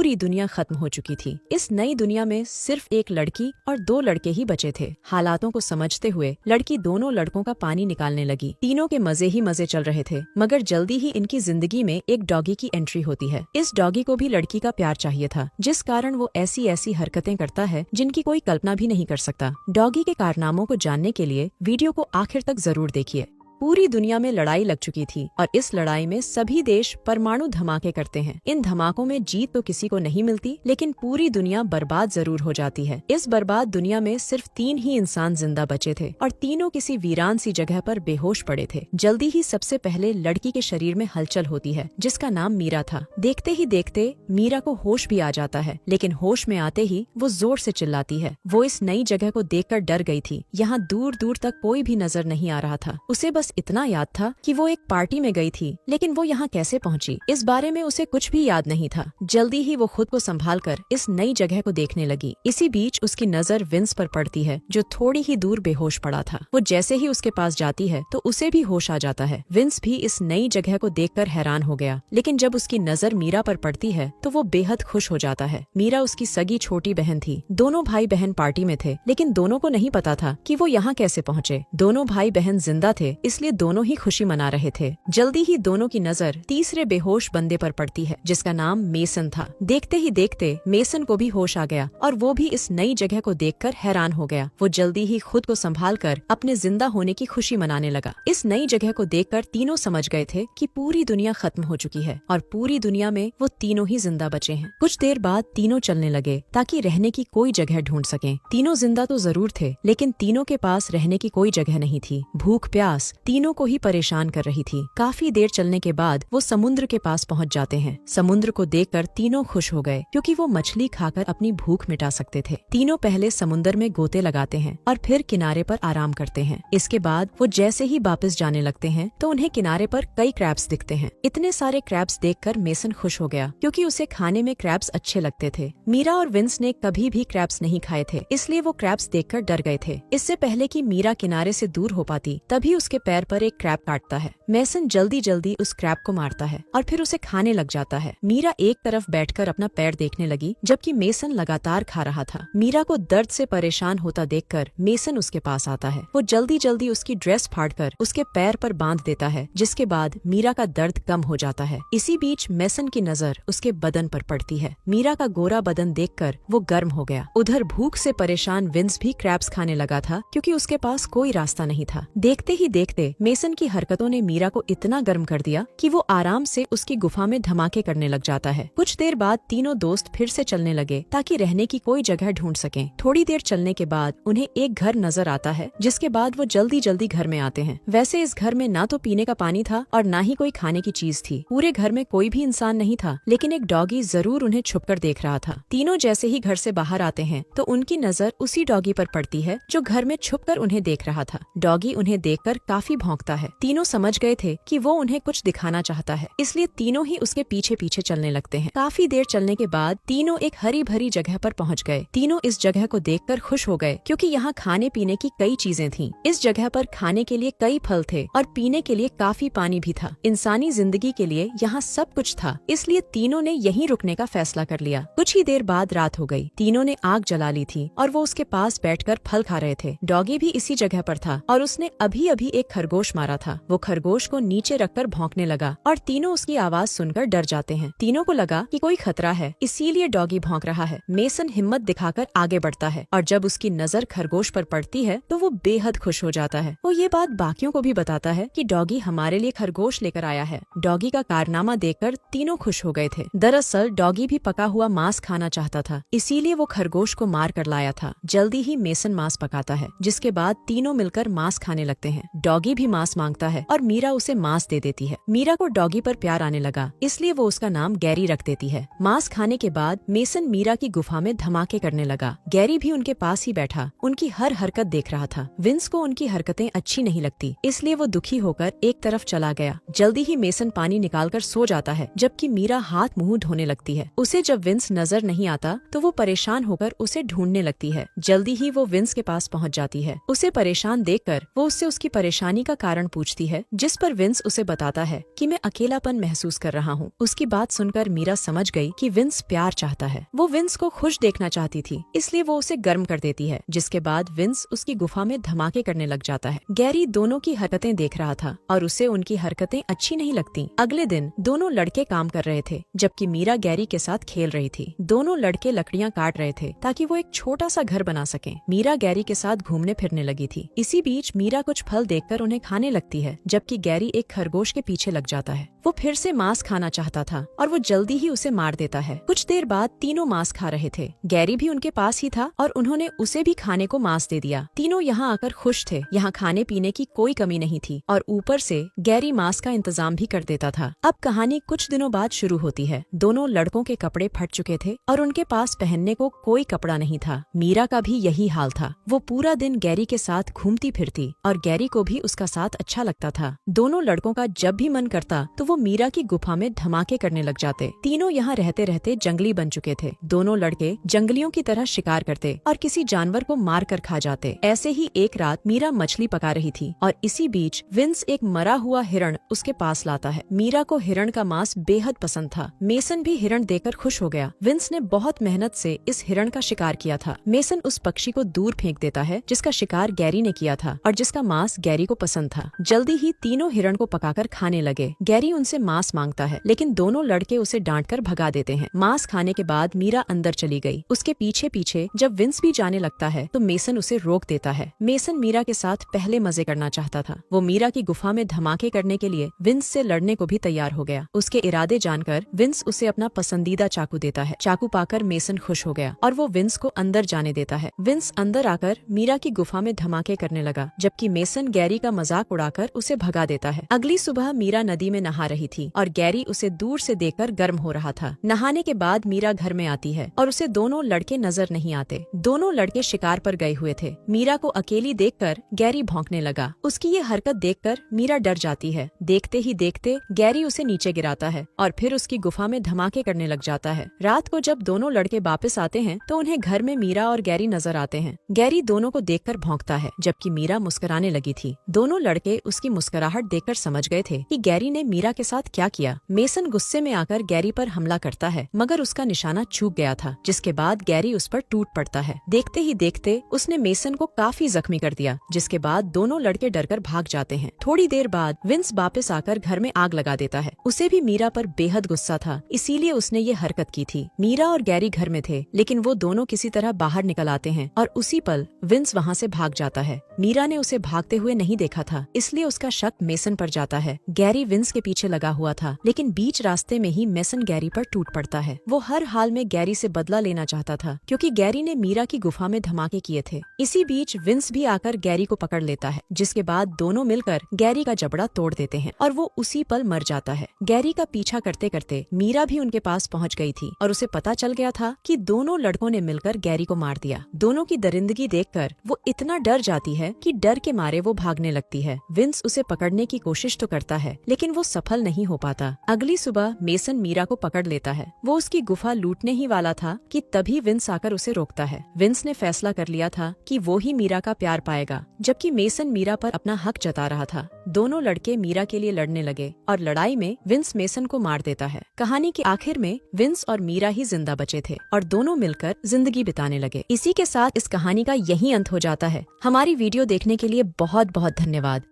पूरी दुनिया खत्म हो चुकी थी। इस नई दुनिया में सिर्फ एक लड़की और 2 लड़के ही बचे थे। हालातों को समझते हुए लड़की दोनों लड़कों का पानी निकालने लगी। तीनों के मजे ही मजे चल रहे थे, मगर जल्दी ही इनकी जिंदगी में एक डॉगी की एंट्री होती है। इस डॉगी को भी लड़की का प्यार चाहिए था, जिस कारण वो ऐसी ऐसी हरकतें करता है जिनकी कोई कल्पना भी नहीं कर सकता। डॉगी के कारनामों को जानने के लिए वीडियो को आखिर तक जरूर देखिए। पूरी दुनिया में लड़ाई लग चुकी थी और इस लड़ाई में सभी देश परमाणु धमाके करते हैं। इन धमाकों में जीत तो किसी को नहीं मिलती, लेकिन पूरी दुनिया बर्बाद जरूर हो जाती है। इस बर्बाद दुनिया में सिर्फ 3 ही इंसान जिंदा बचे थे और तीनों किसी वीरान सी जगह पर बेहोश पड़े थे। जल्दी ही सबसे पहले लड़की के शरीर में हलचल होती है, जिसका नाम मीरा था। देखते ही देखते मीरा को होश भी आ जाता है, लेकिन होश में आते ही वो जोर से चिल्लाती है। वो इस नई जगह को देखकर डर गई थी। यहाँ दूर दूर तक कोई भी नजर नहीं आ रहा था। उसे बस इतना याद था कि वो एक पार्टी में गई थी, लेकिन वो यहाँ कैसे पहुँची, इस बारे में उसे कुछ भी याद नहीं था। जल्दी ही वो खुद को संभालकर इस नई जगह को देखने लगी। इसी बीच उसकी नजर विंस पर पड़ती है, जो थोड़ी ही दूर बेहोश पड़ा था। वो जैसे ही उसके पास जाती है तो उसे भी होश आ जाता है। विंस भी इस नई जगह को देखकर हैरान हो गया, लेकिन जब उसकी नजर मीरा पर पड़ती है तो वो बेहद खुश हो जाता है। मीरा उसकी सगी छोटी बहन थी। दोनों भाई बहन पार्टी में थे, लेकिन दोनों को नहीं पता था कि वो यहाँ कैसे पहुँचे। दोनों भाई बहन जिंदा थे, इसलिए दोनों ही खुशी मना रहे थे। जल्दी ही दोनों की नजर तीसरे बेहोश बंदे पर पड़ती है, जिसका नाम मेसन था। देखते ही देखते मेसन को भी होश आ गया और वो भी इस नई जगह को देखकर हैरान हो गया। वो जल्दी ही खुद को संभालकर अपने जिंदा होने की खुशी मनाने लगा। इस नई जगह को देखकर तीनों समझ गए थे कि पूरी दुनिया खत्म हो चुकी है और पूरी दुनिया में वो तीनों ही जिंदा बचे हैं। कुछ देर बाद तीनों चलने लगे ताकि रहने की कोई जगह ढूंढ सकें। तीनों जिंदा तो जरूर थे, लेकिन तीनों के पास रहने की कोई जगह नहीं थी। भूख प्यास तीनों को ही परेशान कर रही थी। काफी देर चलने के बाद वो समुद्र के पास पहुंच जाते हैं। समुद्र को देखकर तीनों खुश हो गए, क्योंकि वो मछली खाकर अपनी भूख मिटा सकते थे। तीनों पहले समुद्र में गोते लगाते हैं और फिर किनारे पर आराम करते हैं। इसके बाद वो जैसे ही वापस जाने लगते हैं तो उन्हें किनारे पर कई क्रैब्स दिखते हैं। इतने सारे क्रैब्स देखकर मेसन खुश हो गया, क्योंकि उसे खाने में क्रैब्स अच्छे लगते थे। मीरा और विंस ने कभी भी क्रैब्स नहीं खाए थे, इसलिए वो क्रैब्स देखकर डर गए थे। इससे पहले कि मीरा किनारे से दूर हो पाती, तभी उसके पैर पर एक क्रैब काटता है। मेसन जल्दी जल्दी उस क्रैब को मारता है और फिर उसे खाने लग जाता है। मीरा एक तरफ बैठकर अपना पैर देखने लगी, जबकि मेसन लगातार खा रहा था। मीरा को दर्द से परेशान होता देखकर मेसन उसके पास आता है। वो जल्दी जल्दी उसकी ड्रेस फाड़कर उसके पैर पर बांध देता है, जिसके बाद मीरा का दर्द कम हो जाता है। इसी बीच मेसन की नजर उसके बदन पर पड़ती है। मीरा का गोरा बदन देखकर वो गर्म हो गया। उधर भूख से परेशान विंस भी क्रैब्स खाने लगा था, क्योंकि उसके पास कोई रास्ता नहीं था। देखते ही देखते मेसन की हरकतों ने मीरा को इतना गर्म कर दिया कि वो आराम से उसकी गुफा में धमाके करने लग जाता है। कुछ देर बाद तीनों दोस्त फिर से चलने लगे ताकि रहने की कोई जगह ढूंढ सकें। थोड़ी देर चलने के बाद उन्हें एक घर नजर आता है, जिसके बाद वो जल्दी जल्दी घर में आते हैं। वैसे इस घर में ना तो पीने का पानी था और ना ही कोई खाने की चीज थी। पूरे घर में कोई भी इंसान नहीं था, लेकिन एक डॉगी जरूर उन्हें छुपकर देख रहा था। तीनों जैसे ही घर से बाहर आते हैं तो उनकी नजर उसी डॉगी पर पड़ती है, जो घर में छुपकर उन्हें देख रहा था। डॉगी उन्हें देखकर काफी भौंकता है। तीनों समझ गए थे कि वो उन्हें कुछ दिखाना चाहता है, इसलिए तीनों ही उसके पीछे पीछे चलने लगते हैं। काफी देर चलने के बाद तीनों एक हरी भरी जगह पर पहुंच गए। तीनों इस जगह को देखकर खुश हो गए, क्योंकि यहाँ खाने पीने की कई चीजें थीं। इस जगह पर खाने के लिए कई फल थे और पीने के लिए काफी पानी भी था। इंसानी जिंदगी के लिए यहाँ सब कुछ था, इसलिए तीनों ने यहीं रुकने का फैसला कर लिया। कुछ ही देर बाद रात हो गई। तीनों ने आग जला ली थी और वो उसके पास बैठकर फल खा रहे थे। डॉगी भी इसी जगह पर था और उसने अभी अभी एक खरगोश मारा था। वो खरगोश को नीचे रखकर भौंकने लगा और तीनों उसकी आवाज सुनकर डर जाते हैं। तीनों को लगा कि कोई खतरा है, इसीलिए डॉगी भौंक रहा है। मेसन हिम्मत दिखाकर आगे बढ़ता है और जब उसकी नजर खरगोश पर पड़ती है तो वो बेहद खुश हो जाता है। वो ये बात बाकियों को भी बताता है कि डॉगी हमारे लिए खरगोश लेकर आया है। डॉगी का कारनामा देखकर तीनों खुश हो गए थे। दरअसल डॉगी भी पका हुआ मांस खाना चाहता था, इसीलिए वो खरगोश को मार कर लाया था। जल्दी ही मेसन मांस पकाता है, जिसके बाद तीनों मिलकर मांस खाने लगते हैं। डॉगी भी मांस मांगता है और मीरा उसे मांस दे देती है। मीरा को डॉगी पर प्यार आने लगा, इसलिए वो उसका नाम गैरी रख देती है। मांस खाने के बाद मेसन मीरा की गुफा में धमाके करने लगा। गैरी भी उनके पास ही बैठा उनकी हर हरकत देख रहा था। विंस को उनकी हरकतें अच्छी नहीं लगती, इसलिए वो दुखी होकर एक तरफ चला गया। जल्दी ही मेसन पानी निकालकर सो जाता है, जबकि मीरा हाथ मुंह धोने लगती है। उसे जब विंस नजर नहीं आता तो वो परेशान होकर उसे ढूंढने लगती है। जल्दी ही वो विंस के पास पहुंच जाती है। उसे परेशान देखकर वो उससे उसकी परेशानी कहानी का कारण पूछती है, जिस पर विंस उसे बताता है कि मैं अकेलापन महसूस कर रहा हूँ। उसकी बात सुनकर मीरा समझ गई कि विंस प्यार चाहता है। वो विंस को खुश देखना चाहती थी, इसलिए वो उसे गर्म कर देती है। जिसके बाद विंस उसकी गुफा में धमाके करने लग जाता है। गैरी दोनों की हरकतें देख रहा था और उसे उनकी हरकतें अच्छी नहीं लगती। अगले दिन दोनों लड़के काम कर रहे थे, जबकि मीरा गैरी के साथ खेल रही थी। दोनों लड़के लकड़ियाँ काट रहे थे ताकि वो एक छोटा सा घर बना सकें। मीरा गैरी के साथ घूमने फिरने लगी थी। इसी बीच मीरा कुछ फल देखकर उन्हें खाने लगती है, जबकि गैरी एक खरगोश के पीछे लग जाता है। वो फिर से मांस खाना चाहता था और वो जल्दी ही उसे मार देता है। कुछ देर बाद तीनों मांस खा रहे थे। गैरी भी उनके पास ही था और उन्होंने उसे भी खाने को मांस दे दिया। तीनों यहाँ आकर खुश थे। यहाँ खाने पीने की कोई कमी नहीं थी और ऊपर से गैरी मांस का इंतजाम भी कर देता था। अब कहानी कुछ दिनों बाद शुरू होती है। दोनों लड़कों के कपड़े फट चुके थे और उनके पास पहनने को कोई कपड़ा नहीं था। मीरा का भी यही हाल था। वो पूरा दिन गैरी के साथ घूमती फिरती और गैरी को भी उसका साथ अच्छा लगता था। दोनों लड़कों का जब भी मन करता तो वो मीरा की गुफा में धमाके करने लग जाते। तीनों यहाँ रहते रहते जंगली बन चुके थे। दोनों लड़के जंगलियों की तरह शिकार करते और किसी जानवर को मार कर खा जाते। ऐसे ही एक रात मीरा मछली पका रही थी और इसी बीच विंस एक मरा हुआ हिरण उसके पास लाता है। मीरा को हिरण का मांस बेहद पसंद था। मेसन भी हिरण देकर खुश हो गया। विंस ने बहुत मेहनत से इस हिरण का शिकार किया था। मेसन उस पक्षी को दूर फेंक देता है जिसका शिकार गैरी ने किया था और जिसका मांस गैरी को पसंद था। जल्दी ही तीनों हिरण को पकाकर खाने लगे। गैरी उनसे मांस मांगता है, लेकिन दोनों लड़के उसे डांटकर भगा देते हैं। मांस खाने के बाद मीरा अंदर चली गई। उसके पीछे पीछे जब विंस भी जाने लगता है तो मेसन उसे रोक देता है। मेसन मीरा के साथ पहले मजे करना चाहता था। वो मीरा की गुफा में धमाके करने के लिए विंस से लड़ने को भी तैयार हो गया। उसके इरादे जानकर विंस उसे अपना पसंदीदा चाकू देता है। चाकू पाकर मेसन खुश हो गया और वो विंस को अंदर जाने देता है। विंस अंदर आकर मीरा की गुफा में धमाके करने लगा, जबकि मेसन गैरी का मजाक उड़ाकर उसे भगा देता है। अगली सुबह मीरा नदी में नहा रही थी और गैरी उसे दूर से देखकर गर्म हो रहा था। नहाने के बाद मीरा घर में आती है और उसे दोनों लड़के नजर नहीं आते। दोनों लड़के शिकार पर गए हुए थे। मीरा को अकेली देखकर गैरी भौंकने लगा। उसकी ये हरकत देखकर मीरा डर जाती है। देखते ही देखते गैरी उसे नीचे गिराता है और फिर उसकी गुफा में धमाके करने लग जाता है। रात को जब दोनों लड़के वापस आते हैं तो उन्हें घर में मीरा और गैरी नजर आते हैं। गैरी दोनों को देखकर भौंकता है, जबकि मीरा मुस्कुराने लगी थी। दोनों लड़के उसकी मुस्कुराहट देखकर समझ गए थे कि गैरी ने मीरा के साथ क्या किया। मेसन गुस्से में आकर गैरी पर हमला करता है, मगर उसका निशाना चूक गया था, जिसके बाद गैरी उस पर टूट पड़ता है। देखते ही देखते उसने मेसन को काफी जख्मी कर दिया, जिसके बाद दोनों लड़के डरकर भाग जाते हैं। थोड़ी देर बाद विंस वापस आकर घर में आग लगा देता है। उसे भी मीरा पर बेहद गुस्सा था, इसीलिए उसने ये हरकत की थी। मीरा और गैरी घर में थे, लेकिन वो दोनों किसी तरह बाहर निकल आते हैं और उसी पल विंस वहाँ से भाग जाता है। मीरा ने उसे भागते हुए नहीं देखा था, इसलिए उसका शक मेसन पर जाता है। गैरी विंस के पीछे लगा हुआ था, लेकिन बीच रास्ते में ही मेसन गैरी पर टूट पड़ता है। वो हर हाल में गैरी से बदला लेना चाहता था, क्योंकि गैरी ने मीरा की गुफा में धमाके किए थे। इसी बीच विंस भी आकर गैरी को पकड़ लेता है, जिसके बाद दोनों मिलकर गैरी का जबड़ा तोड़ देते हैं और वो उसी पल मर जाता है। गैरी का पीछा करते करते मीरा भी उनके पास पहुंच गई थी और उसे पता चल गया था कि दोनों लड़कों ने मिलकर गैरी को मार दिया। दोनों की दरिंदगी देखकर वो इतना डर जाती है कि डर के मारे वो भागने लगती है। विंस उसे पकड़ने की कोशिश तो करता है, लेकिन वो सफल नहीं हो पाता। अगली सुबह मेसन मीरा को पकड़ लेता है। वो उसकी गुफा लूटने ही वाला था कि तभी विंस आकर उसे रोकता है। विंस ने फैसला कर लिया था कि वो ही मीरा का प्यार पाएगा, जबकि मेसन मीरा पर अपना हक जता रहा था। दोनों लड़के मीरा के लिए लड़ने लगे और लड़ाई में विंस मेसन को मार देता है। कहानी के आखिर में विंस और मीरा ही जिंदा बचे थे और दोनों मिलकर जिंदगी बिताने लगे। इसी के साथ इस कहानी का यही अंत हो जाता है। हमारी वीडियो देखने के लिए बहुत बहुत धन्यवाद।